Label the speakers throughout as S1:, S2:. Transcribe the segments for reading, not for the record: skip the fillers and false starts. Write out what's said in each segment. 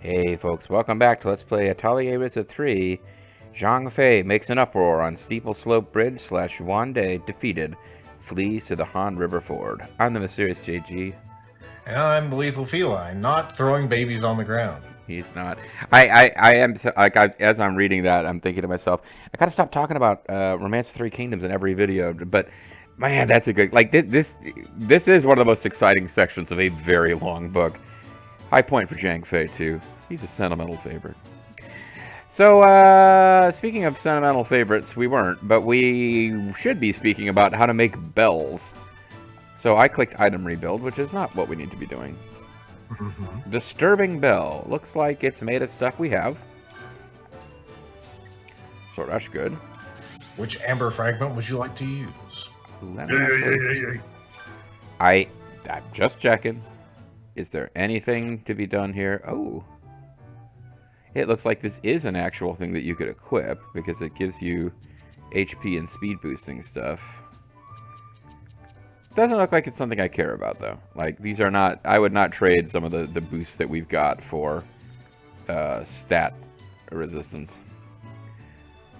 S1: Hey folks, welcome back to Let's Play Atelier Ryza 3. Zhang Fei makes an uproar on Steeple Slope Bridge / Yuande defeated, flees to the Han River Ford. I'm the mysterious JG.
S2: And I'm the lethal feline, not throwing babies on the ground.
S1: He's not. I am, as I'm reading that, I'm thinking to myself, I gotta stop talking about Romance of Three Kingdoms in every video, but man, that's a good, like, this is one of the most exciting sections of a very long book. High point for Zhang Fei, too. He's a sentimental favorite. So, speaking of sentimental favorites, we weren't, but we should be speaking about how to make bells. So I clicked item rebuild, which is not what we need to be doing. Disturbing bell. Looks like it's made of stuff we have. So that's good.
S2: Which amber fragment would you like to use?
S1: I'm just checking. Is there anything to be done here? Oh. It looks like this is an actual thing that you could equip, because it gives you HP and speed boosting stuff. Doesn't look like it's something I care about, though. Like, these are not... I would not trade some of the boosts that we've got for stat resistance.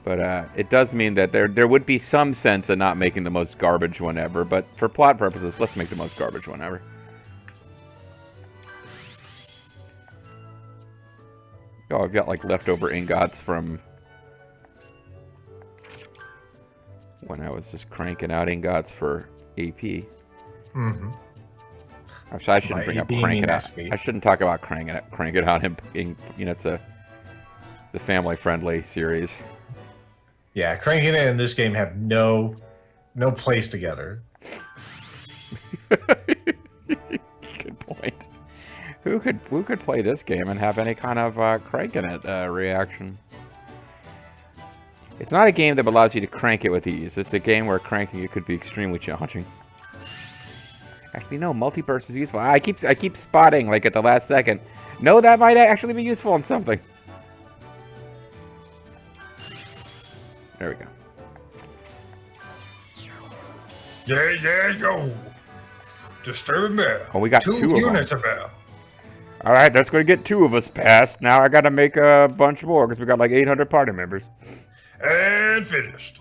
S1: But it does mean that there would be some sense in not making the most garbage one ever, but for plot purposes, let's make the most garbage one ever. Oh, I've got, like, leftover ingots from when I was just cranking out ingots for AP. Actually, I shouldn't bring up crank it out. I shouldn't talk about crank it out. You know, it's a family-friendly series.
S2: Yeah, cranking it in this game have no place together.
S1: Good point. Who could play this game and have any kind of cranking it reaction? It's not a game that allows you to crank it with ease. It's a game where cranking it could be extremely challenging. Actually, no, multi-burst is useful. I keep spotting, like, at the last second. No, that might actually be useful in something. There we go.
S3: There you go. Disturbing bell.
S1: Oh, we got two
S3: units of bell.
S1: All right, that's going to get 2 of us past. Now I got to make a bunch more because we got like 800 party members.
S3: And finished.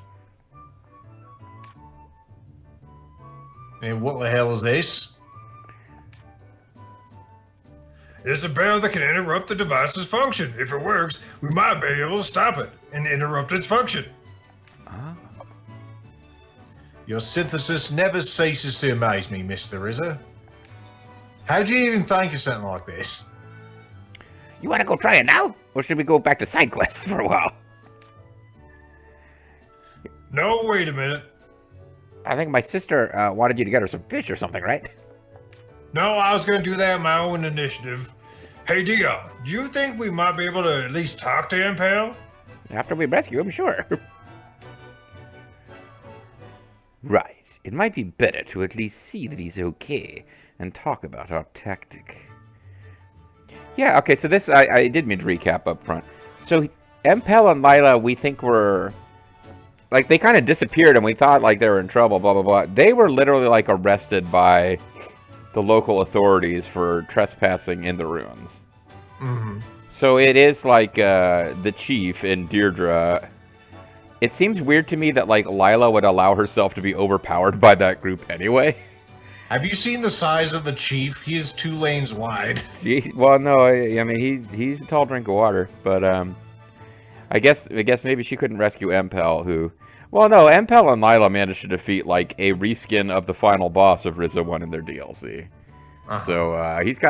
S2: And what the hell is this?
S3: It's a bell that can interrupt the device's function. If it works, we might be able to stop it and interrupt its function.
S2: Your synthesis never ceases to amaze me, Mr. Ryza. How'd you even think of something like this?
S1: You want to go try it now? Or should we go back to side quests for a while?
S3: No, wait a minute.
S1: I think my sister wanted you to get her some fish or something, right?
S3: No, I was going to do that on my own initiative. Hey, Dion, do you think we might be able to at least talk to him, pal?
S1: After we rescue him, sure. Right. It might be better to at least see that he's okay and talk about our tactic. Yeah, okay, so this, I did mean to recap up front. So, Empel and Lila, we think were... Like, they kind of disappeared and we thought, like, they were in trouble, blah, blah, blah. They were literally, like, arrested by the local authorities for trespassing in the ruins. So it is, like, the chief and Deirdre... It seems weird to me that, like, Lila would allow herself to be overpowered by that group anyway.
S2: Have you seen the size of the chief? He is 2 lanes wide.
S1: Well, no, I mean, he's a tall drink of water, but, I guess maybe she couldn't rescue Empel, who... Well, no, Empel and Lila managed to defeat, like, a reskin of the final boss of Ryza 1 in their DLC. So,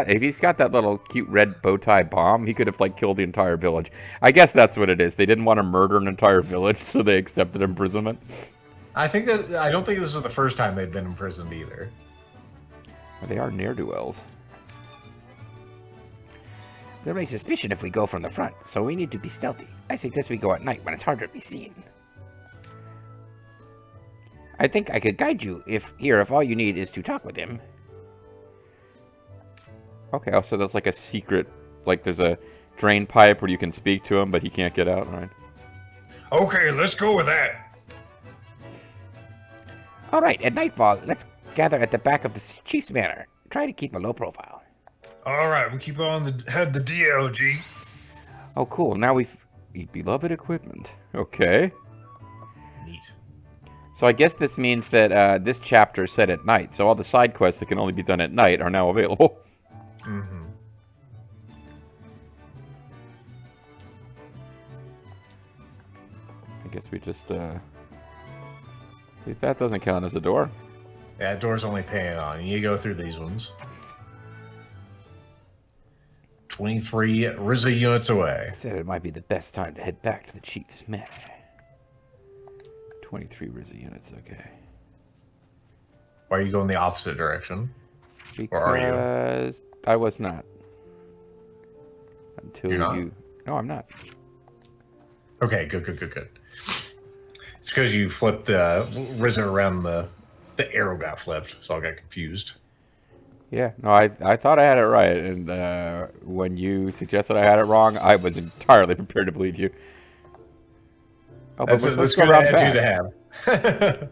S1: if he's got that little cute red bow tie bomb, he could have, like, killed the entire village. I guess that's what it is. They didn't want to murder an entire village, so they accepted imprisonment.
S2: I don't think this is the first time they've been imprisoned either.
S1: Well, they are ne'er-do-wells. We'll raise suspicion if we go from the front, so we need to be stealthy. I suggest we go at night when it's harder to be seen. I think I could guide you if all you need is to talk with him. Okay, so that's like a secret, like there's a drain pipe where you can speak to him, but he can't get out, right?
S3: Okay, let's go with that.
S1: All right, at nightfall, let's gather at the back of the chief's manor. Try to keep a low profile.
S3: All right, we keep on had the DLG.
S1: Oh, cool. Now we've beloved equipment. Okay.
S2: Neat.
S1: So I guess this means that this chapter is set at night. So all the side quests that can only be done at night are now available.
S2: Mm-hmm.
S1: I guess we just see if that doesn't count as a door.
S2: Yeah, door's only paying on. You go through these ones. 23 Ryza units away.
S1: Said it might be the best time to head back to the Chief's men. 23 Ryza units, okay.
S2: Why are you going the opposite direction?
S1: Because
S2: Or are you?
S1: I was not. Until
S2: You're not?
S1: you... No, I'm not.
S2: Okay, good. It's because you flipped Ryza around the arrow got flipped, so I got confused.
S1: Yeah, no, I thought I had it right, and when you suggested I had it wrong, I was entirely prepared to believe you. Oh, but
S2: That's
S1: we're
S2: a
S1: supposed to
S2: good
S1: go around
S2: attitude
S1: back.
S2: to have.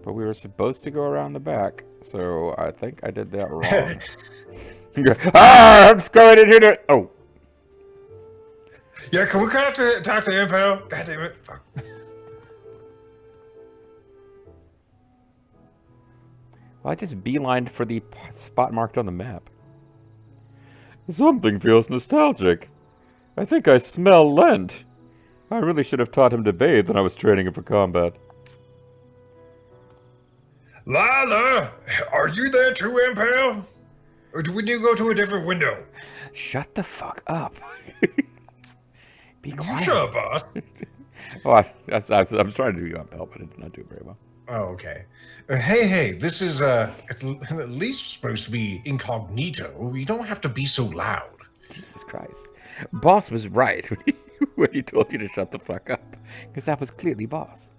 S1: But we were supposed to go around the back, so I think I did that wrong. I'm just going in here to... Oh.
S3: Yeah, can we talk to Impel? God damn it. Fuck.
S1: Well, I just beelined for the spot marked on the map. Something feels nostalgic. I think I smell Lent. I really should have taught him to bathe when I was training him for combat.
S3: Lila, are you there too, Impel? Or do we need to go to a different window?
S1: Shut the fuck up. Be
S3: You
S1: quiet.
S3: shut up, boss.
S1: Well, I'm trying to do you up, but I did not do it very well.
S2: Oh, okay. Hey, this is at least supposed to be incognito. You don't have to be so loud.
S1: Jesus Christ. Boss was right when he told you to shut the fuck up. Because that was clearly Boss.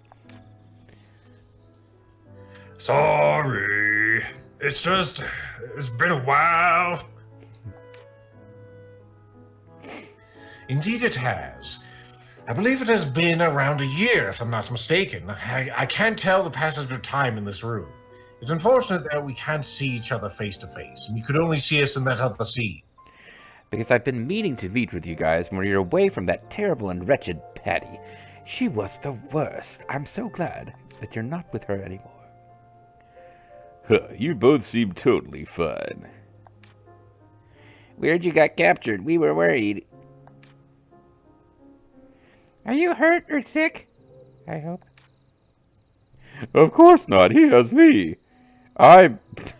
S3: Sorry. It's been a while.
S2: Indeed it has. I believe it has been around a year, if I'm not mistaken. I can't tell the passage of time in this room. It's unfortunate that we can't see each other face to face, and you could only see us in that other scene.
S1: Because I've been meaning to meet with you guys when you're away from that terrible and wretched Patty. She was the worst. I'm so glad that you're not with her anymore. Huh, you both seem totally fine. Weird you got captured. We were worried. Are you hurt or sick? I hope. Of course not. He has me. I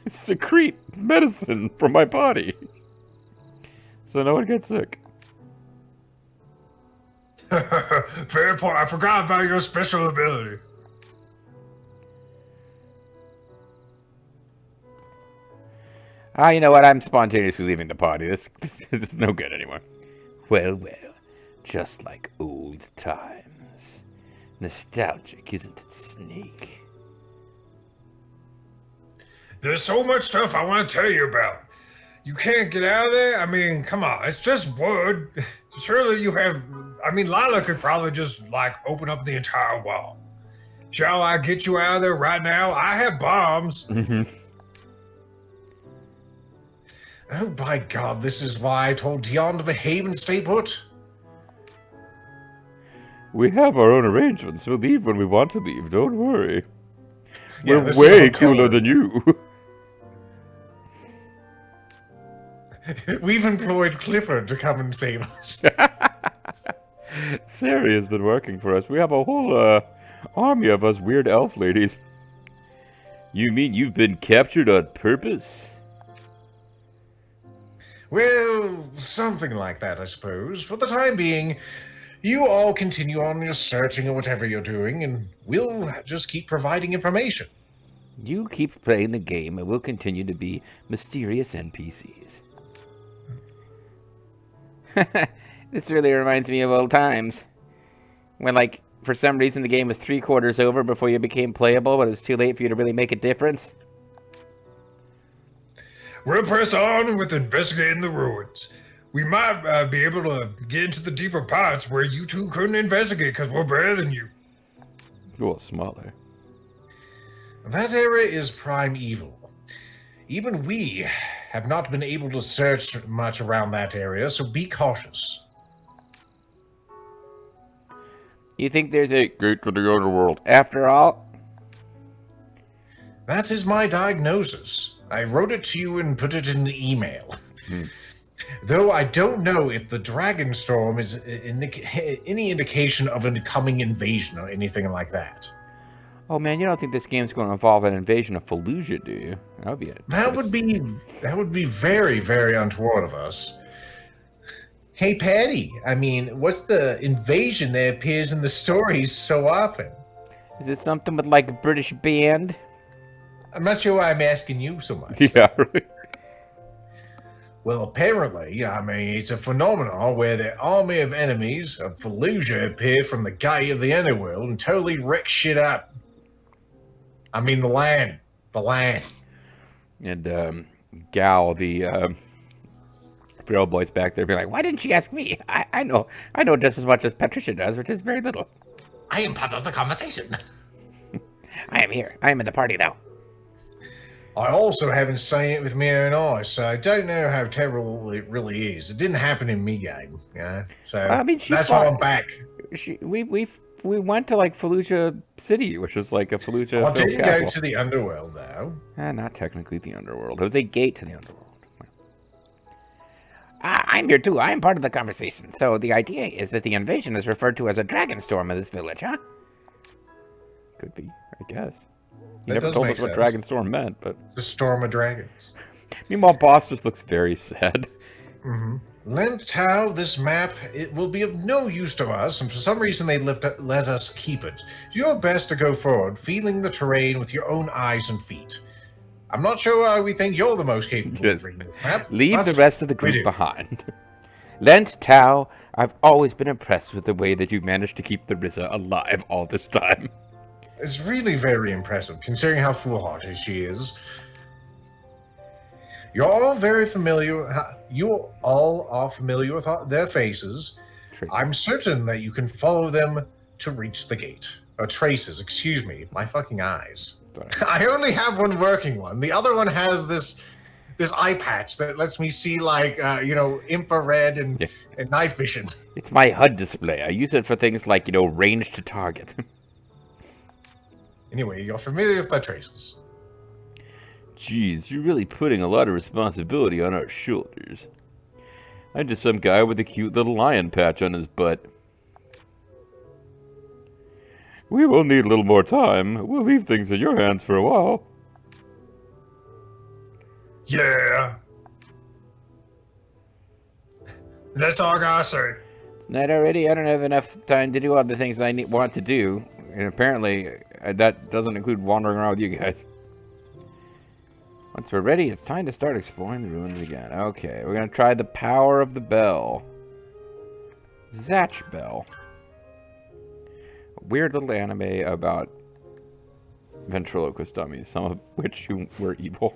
S1: secrete medicine from my body. So no one gets sick.
S3: Fair point. I forgot about your special ability.
S1: You know what? I'm spontaneously leaving the party. This is no good anymore. Well. Just like old times. Nostalgic, isn't it, Snake?
S3: There's so much stuff I want to tell you about. You can't get out of there? I mean, come on. It's just wood. Surely you have... I mean, Lila could probably just, like, open up the entire wall. Shall I get you out of there right now? I have bombs.
S1: Mm-hmm.
S2: Oh, by God, this is why I told Dion to behave and stay put.
S1: We have our own arrangements. We'll leave when we want to leave. Don't worry.
S2: Yeah,
S1: We're
S2: this is
S1: way
S2: a hotel
S1: cooler
S2: room.
S1: than you.
S2: We've employed Clifford to come and save us.
S1: Sari has been working for us. We have a whole army of us weird elf ladies. You mean you've been captured on purpose?
S2: Well, something like that, I suppose. For the time being, you all continue on your searching or whatever you're doing, and we'll just keep providing information.
S1: You keep playing the game, and we'll continue to be mysterious NPCs. This really reminds me of old times. When, like, for some reason the game was 3/4 over before you became playable, but it was too late for you to really make a difference.
S3: We'll press on with investigating the ruins. We might be able to get into the deeper parts where you two couldn't investigate because we're better than you.
S1: Well, smaller.
S2: That area is prime evil. Even we have not been able to search much around that area, so be cautious.
S1: You think there's a gate to the underworld after all?
S2: That is my diagnosis. I wrote it to you and put it in the email. Though I don't know if the dragon storm is any indication of a coming invasion or anything like that.
S1: Oh man, you don't think this game's going to involve an invasion of Fallujah, do you? That
S2: would be very, very untoward of us. Hey, Patty, I mean, what's the invasion that appears in the stories so often?
S1: Is it something with like a British band?
S2: I'm not sure why I'm asking you so much.
S1: Yeah, really.
S2: Well, apparently, I mean, it's a phenomenon where the army of enemies of Fallujah appear from the gate of the underworld and totally wreck shit up. I mean, the land.
S1: And Gal, the Braille boy's back there, be like, "Why didn't she ask me? I know just as much as Patricia does, which is very little.
S2: I am part of the conversation.
S1: I am here. I am in the party now."
S2: I also haven't seen it with my own eyes, so I don't know how terrible it really is. It didn't happen in me game, you know. So
S1: I mean,
S2: that's why I'm back.
S1: We went to like Fallujah City, which is like a Fallujah.
S2: I didn't go to the underworld though.
S1: Not technically the underworld. It was a gate to the underworld. I'm here too. I am part of the conversation. So the idea is that the invasion is referred to as a dragon storm in this village, huh? Could be, I guess. You never told us what dragon storm meant, but
S2: it's a storm of dragons.
S1: Meanwhile, boss just looks very sad.
S2: Lend Tao this map. It will be of no use to us, and for some reason they let us keep it. Do your best to go forward, feeling the terrain with your own eyes and feet. I'm not sure why we think you're the most capable of reading the map.
S1: Leave the rest of the group behind. Lend Tao, I've always been impressed with the way that you managed to keep the Ryza alive all this time.
S2: It's really very impressive, considering how foolhardy she is. You're all very familiar. You all are familiar with their faces.
S1: Traces.
S2: I'm certain that you can follow them to reach the gate. Traces, excuse me. My fucking eyes. I only have one working one. The other one has this eye patch that lets me see, like, infrared and night vision.
S1: It's my HUD display. I use it for things like, range to target.
S2: Anyway, you're familiar with the traces.
S1: Jeez, you're really putting a lot of responsibility on our shoulders. I'm just some guy with a cute little lion patch on his butt. We will need a little more time. We'll leave things in your hands for a while.
S3: Yeah. That's all I gotta say.
S1: Night already? I don't have enough time to do all the things I want to do. And apparently, that doesn't include wandering around with you guys. Once we're ready, it's time to start exploring the ruins again. Okay, we're going to try the power of the bell. Zatch Bell. A weird little anime about ventriloquist dummies, some of which were evil.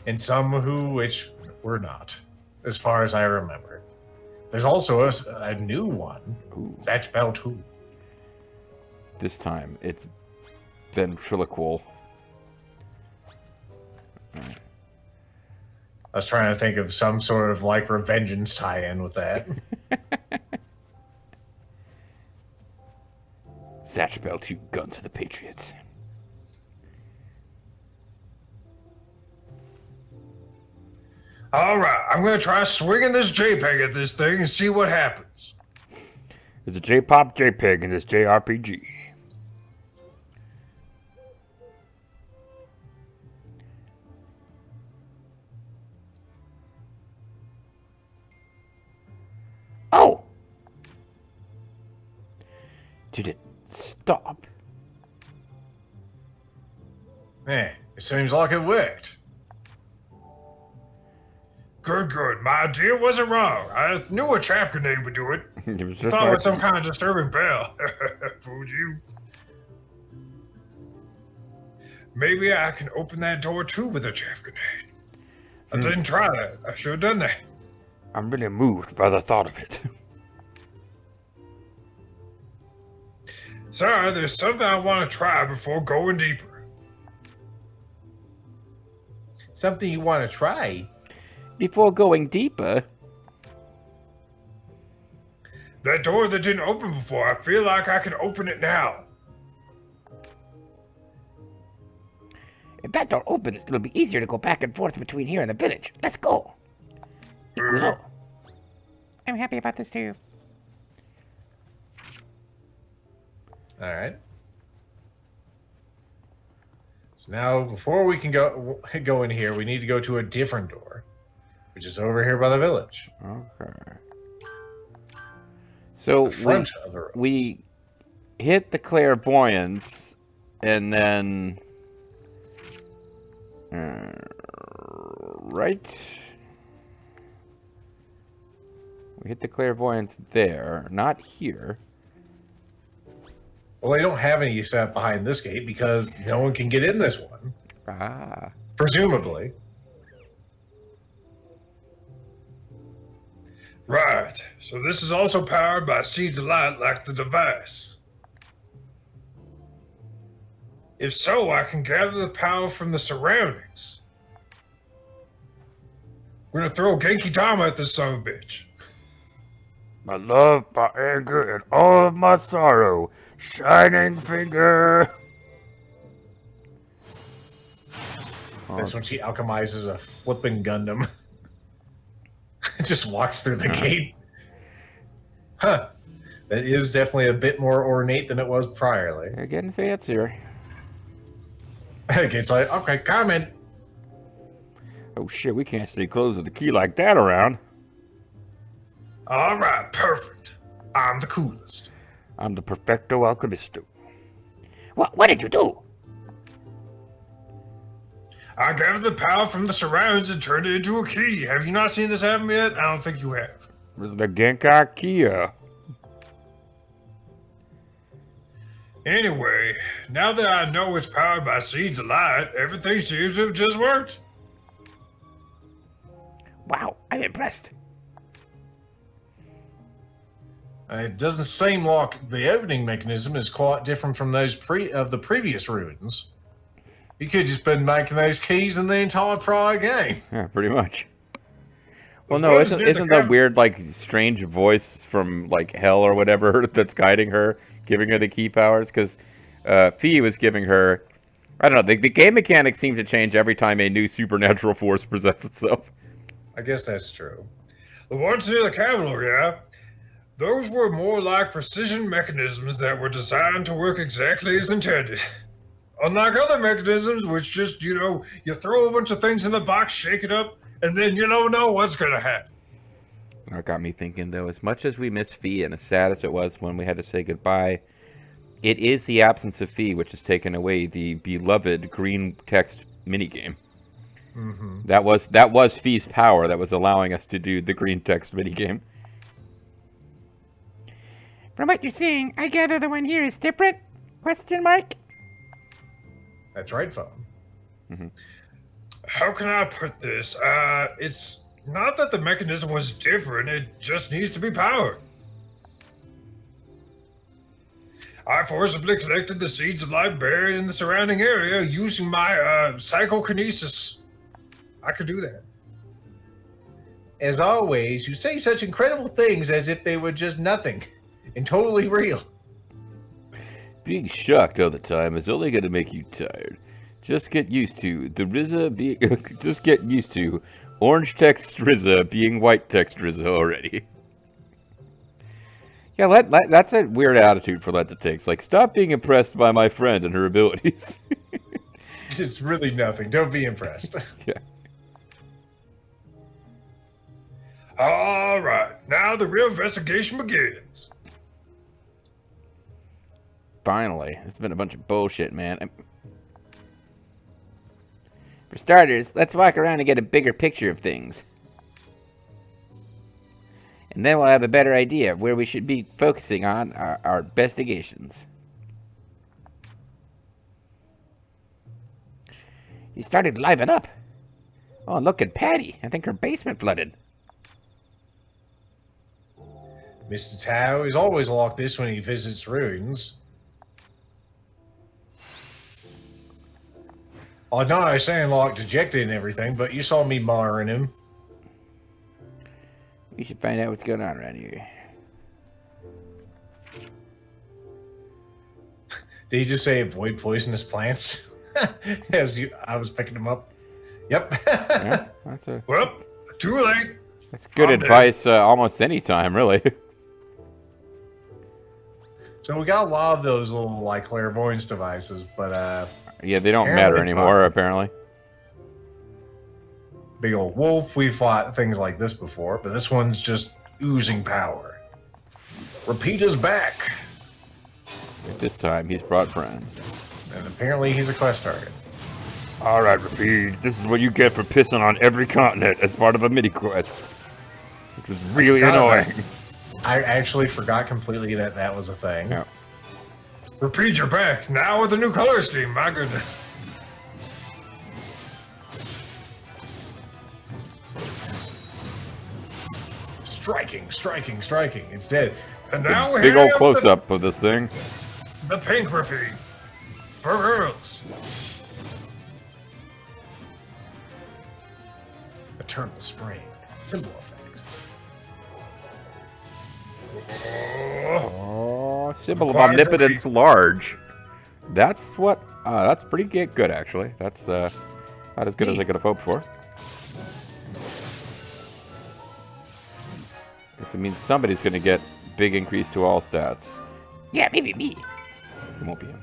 S2: And some which were not, as far as I remember. There's also a new one.
S1: Ooh.
S2: Zatch Bell 2.
S1: This time, it's ventriloquial.
S2: I was trying to think of some sort of, like, Revengeance tie-in with that.
S1: Zatch Bell 2, Guns of the Patriots.
S3: Alright, I'm gonna try swinging this JPEG at this thing and see what happens.
S1: There's a J-pop JPEG in this JRPG. Oh! Did it stop?
S2: It seems like it worked.
S3: Good. My idea wasn't wrong. I knew a chaff grenade would do it.
S1: It was
S3: I
S1: just
S3: thought it was some kind of disturbing bell. Fooled you. Maybe I can open that door too with a chaff grenade. I didn't try that. I should have done that.
S1: I'm really moved by the thought of it.
S3: Sir, there's something I want to try before going deeper.
S2: Something you want to try?
S1: Before going deeper,
S3: That door that didn't open before, I feel like I can open it now.
S4: If that door opens, it'll be easier to go back and forth between here and the village. Let's go. Ikuzo. I'm happy about this too.
S2: All right. So now, before we can go in here, we need to go to a different door, which is over here by the village.
S1: okay. So
S2: The front of the roads.
S1: we hit the clairvoyance, and then right. We hit the clairvoyance there, not here.
S2: Well, they don't have any set behind this gate because no one can get in this one,
S1: Ah.
S2: presumably.
S3: Right. So this is also powered by seeds of light like the device. If so, I can gather the power from the surroundings. We're gonna throw Genki Dama at this son of a bitch.
S4: My love, my anger, and all of my sorrow. Shining finger.
S2: That's when she alchemizes a flipping Gundam. It just walks through the gate. Huh. That is definitely a bit more ornate than it was priorly.
S1: They're getting fancier.
S2: Okay, so okay, comment.
S1: Oh shit, we can't stay closed with a key like that around.
S3: All right, perfect. I'm the coolest.
S1: I'm the perfecto alchemisto.
S4: What did you do?
S3: I gathered the power from the surroundings and turned it into a key. Have you not seen this happen yet? I don't think you have.
S1: This is the Genkai Kia.
S3: Anyway, now that I know it's powered by seeds of light, everything seems to have just worked.
S4: Wow, I'm impressed.
S2: It doesn't seem like the opening mechanism is quite different from those of the previous ruins. You could just been making those keys in the entire prior game.
S1: Yeah, pretty much. Well,
S3: The
S1: no,
S3: buttons
S1: isn't
S3: near the
S1: isn't the
S3: cabinet.
S1: weird like strange voice from like hell or whatever that's guiding her, giving her the key powers? Because Fee was giving her, I don't know. The game mechanics seem to change every time a new supernatural force presents itself.
S2: I guess that's true.
S3: The ones near the capital, yeah. Those were more like precision mechanisms that were designed to work exactly as intended. Unlike other mechanisms, which just, you throw a bunch of things in the box, shake it up, and then you don't know what's going to happen.
S1: That got me thinking, though, as much as we miss Fee, and as sad as it was when we had to say goodbye, it is the absence of Fee which has taken away the beloved green text minigame.
S2: Mm-hmm.
S1: That was Fee's power that was allowing us to do the green text minigame.
S4: From what you're saying, I gather the one here is different? Question mark?
S2: That's right, phone.
S3: How can I put this? It's not that the mechanism was different, it just needs to be powered. I forcibly collected the seeds of life buried in the surrounding area using my psychokinesis. I could do that.
S2: As always, you say such incredible things as if they were just nothing and totally real.
S1: Being shocked all the time is only going to make you tired. Just get used to the Ryza being. Just get used to orange text Ryza being white text Ryza already. Yeah, that's a weird attitude for Let to take. It's like, stop being impressed by my friend and her abilities.
S2: It's really nothing. Don't be impressed.
S1: Yeah.
S3: All right, now the real investigation begins.
S1: Finally, it's been a bunch of bullshit, man. For starters, let's walk around and get a bigger picture of things. And then we'll have a better idea of where we should be focusing on our investigations. He started to liven up. Oh, and look at Patty. I think her basement flooded.
S2: Mr. Tao is always like this when he visits ruins. Oh, no, I was saying like dejected and everything, but you saw me marring him.
S1: We should find out what's going on around here.
S2: Did you just say avoid poisonous plants? I was picking them up. Yep.
S1: Yeah, that's
S3: Well, too late.
S1: good
S3: I'm dead.
S1: advice almost any time, really.
S2: So we got a lot of those little like clairvoyance devices, but
S1: Yeah, they don't
S2: Apparently
S1: matter
S2: it's
S1: anymore,
S2: fine.
S1: apparently.
S2: big old wolf, we fought things like this before, but this one's just oozing power. Repeat is back,
S1: But this time, he's brought friends.
S2: and apparently he's a quest target.
S1: All right, Rapide. This is what you get for pissing on every continent as part of a mini quest, which was really
S2: forgot about
S1: annoying.
S2: I actually forgot completely that that was a thing.
S1: Yeah.
S3: Repeat, you're back. Now with a new color scheme. My goodness.
S2: Striking, striking, striking. It's dead.
S3: And now we
S1: Big old
S3: have
S1: close up of this thing.
S3: the pink repeat. For girls.
S2: Eternal Spring. Symbol effect.
S3: Oh,
S1: Oh, symbol of
S3: Required
S1: omnipotence large. That's what. That's pretty good, actually. That's not as good as I could have hoped for. Guess it means somebody's going to get big increase to all stats.
S4: Yeah, maybe me.
S1: It won't be him.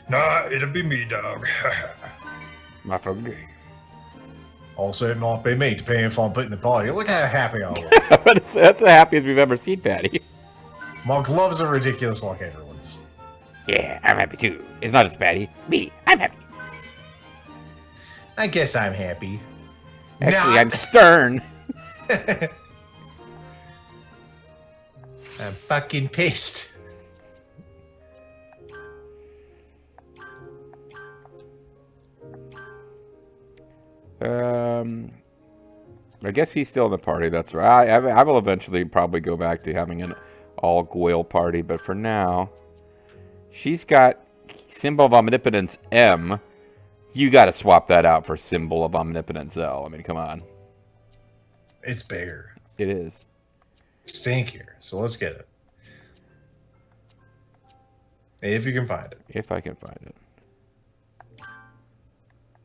S3: nah, it'll be me, dog.
S1: My fucking.
S2: Also, it might be me, depending if I'm putting the party. Look how happy I was.
S1: That's the happiest we've ever seen, Patty.
S2: My gloves are ridiculous like everyone's.
S4: Yeah, I'm happy too. It's not as batty. Me, I'm happy.
S2: I guess I'm happy.
S1: Actually,
S2: Nah.
S1: I'm stern.
S2: I'm fucking pissed.
S1: I guess he's still in the party. That's right. I will eventually probably go back to having an all Goyle party, but for now, she's got symbol of omnipotence M. You got to swap that out for symbol of omnipotence L. I mean, come on.
S2: It's bigger.
S1: It is.
S2: Stinkier. So let's get it. If you can find it.
S1: If I can find it.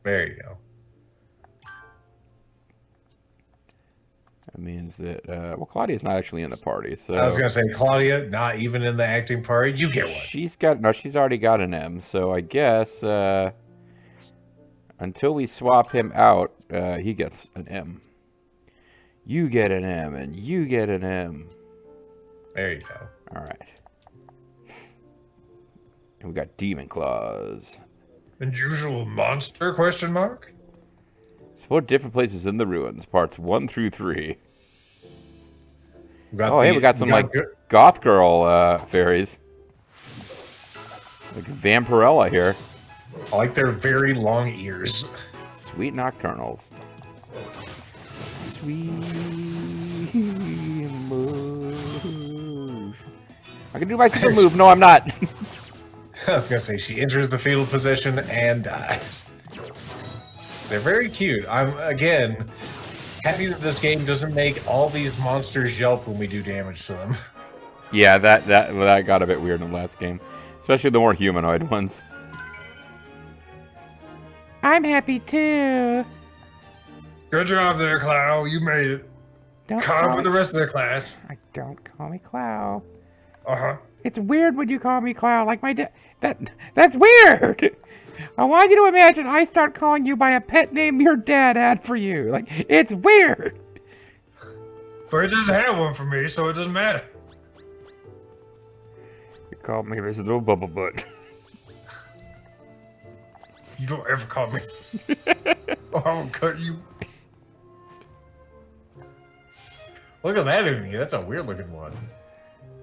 S2: There you go.
S1: That means that, well, Claudia's not actually in the party, so.
S2: I was going to say, Claudia, not even in the acting party. You get one.
S1: She's already got an M, so I guess, until we swap him out, he gets an M. You get an M, and you get an M.
S2: There you go.
S1: All right. And we got Demon Claws.
S3: Unusual monster, question mark?
S1: Support different places in the ruins, parts 1 through 3.
S2: We got
S1: Oh, hey, we got some, like, goth girl fairies. Like Vampirella here.
S2: I like their very long ears.
S1: Sweet Nocturnals. Sweet move. I can do my super move. No, I'm not.
S2: I was going to say, she enters the fetal position and dies. They're very cute. I'm, again, happy that this game doesn't make all these monsters yelp when we do damage to them.
S1: Yeah, that got a bit weird in the last game. Especially the more humanoid ones.
S4: I'm happy too.
S3: Good job there, Clow. You made it.
S4: Don't
S3: Caught up
S4: call
S3: with
S4: me,
S3: the rest of the class.
S4: don't call me Clow.
S3: Uh-huh.
S4: It's weird when you call me Clow. Like my dad. That's weird. I want you to imagine I start calling you by a pet name your dad had for you. Like, it's weird.
S3: But it doesn't have one for me, so it doesn't matter.
S1: You called me this little bubble butt.
S3: You don't ever call me. Or I will cut you.
S2: Look at that Uni. That's a weird looking one.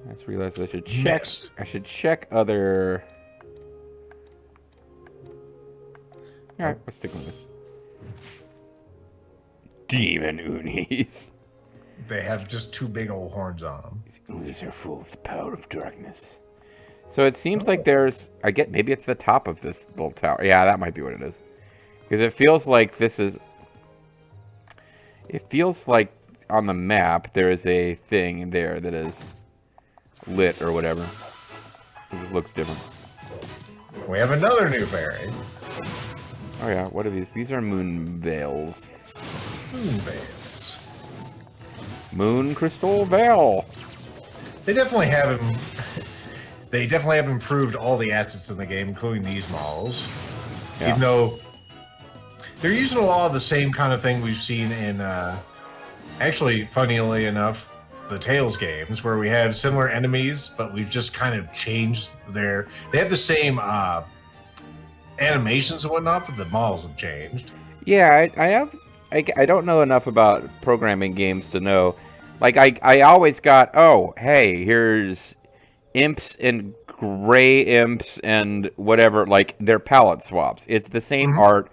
S1: I just realized I should check.
S2: Next.
S1: I should check other. All right, let's stick with this. Demon Unis.
S2: They have just two big old horns on them.
S1: These Unis are full of the power of darkness. So it seems like there's. I get maybe it's the top of this little tower. Yeah, that might be what it is. Because it feels like this is... It feels like on the map there is a thing there that is lit or whatever. It just looks different.
S2: We have another new fairy.
S1: Oh yeah, what are these? These are moon veils.
S2: Moon veils.
S1: Moon crystal veil.
S2: They definitely have they definitely have improved all the assets in the game, including these models.
S1: Yeah.
S2: Even though they're using a lot of the same kind of thing we've seen in actually, funnily enough, the Tales games, where we have similar enemies, but we've just kind of changed their... They have the same animations and whatnot, but the models have changed.
S1: Yeah, I don't know enough about programming games to know. Like, I always got, oh, hey, here's imps and gray imps and whatever, like, they're palette swaps. It's the same art.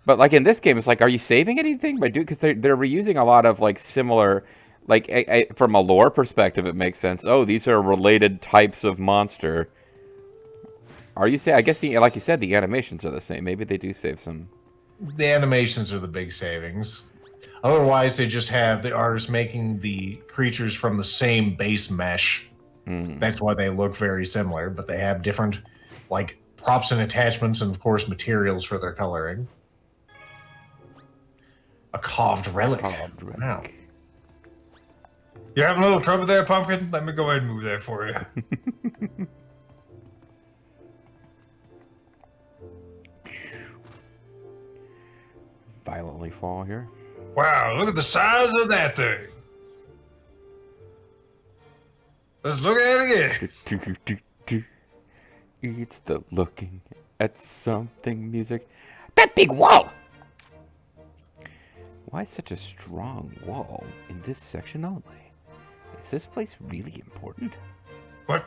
S1: But, like, in this game, it's like, are you saving anything by doing... Because they're reusing a lot of, like, similar... Like, from a lore perspective, it makes sense. Oh, these are related types of monster. Are you saying... I guess, like you said, the animations are the same. Maybe they do save some...
S2: The animations are the big savings. Otherwise, they just have the artists making the creatures from the same base mesh. That's why they look very similar, but they have different, like, props and attachments and, of course, materials for their coloring. A carved relic. Wow.
S3: You having a little trouble there, Pumpkin? Let me go ahead and move that for you.
S1: Violently fall here.
S3: Wow, look at the size of that thing. Let's look at it again.
S1: It's the looking at something music.
S4: That big wall!
S1: Why such a strong wall in this section only? Is this place really important?
S3: What?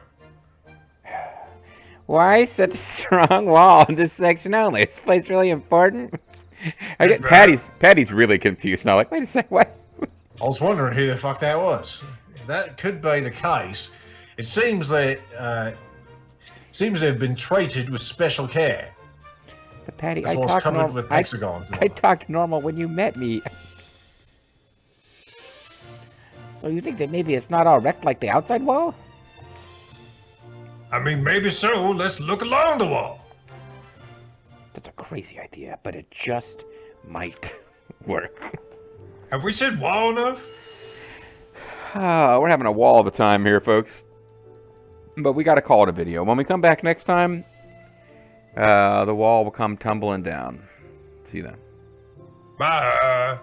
S1: Why such a strong wall in this section only? Is this place really important? I get
S3: Yes,
S1: Patty's really confused now. Like, wait a second, what?
S2: I was wondering who the fuck that was. That could be the case. It seems that seems to have been treated with special care.
S1: But Patty,
S2: As
S1: I
S2: well as
S1: talked
S2: covered
S1: normal.
S2: with hexagons.
S1: I talked normal when you met me.
S4: So you think that maybe it's not all wrecked like the outside wall?
S3: I mean, maybe so. Let's look along the wall.
S1: That's a crazy idea, but it just might work.
S3: Have we said wall enough?
S1: We're having a wall of a time here, folks. But we got to call it a video. When we come back next time, the wall will come tumbling down. See you then.
S3: Bye.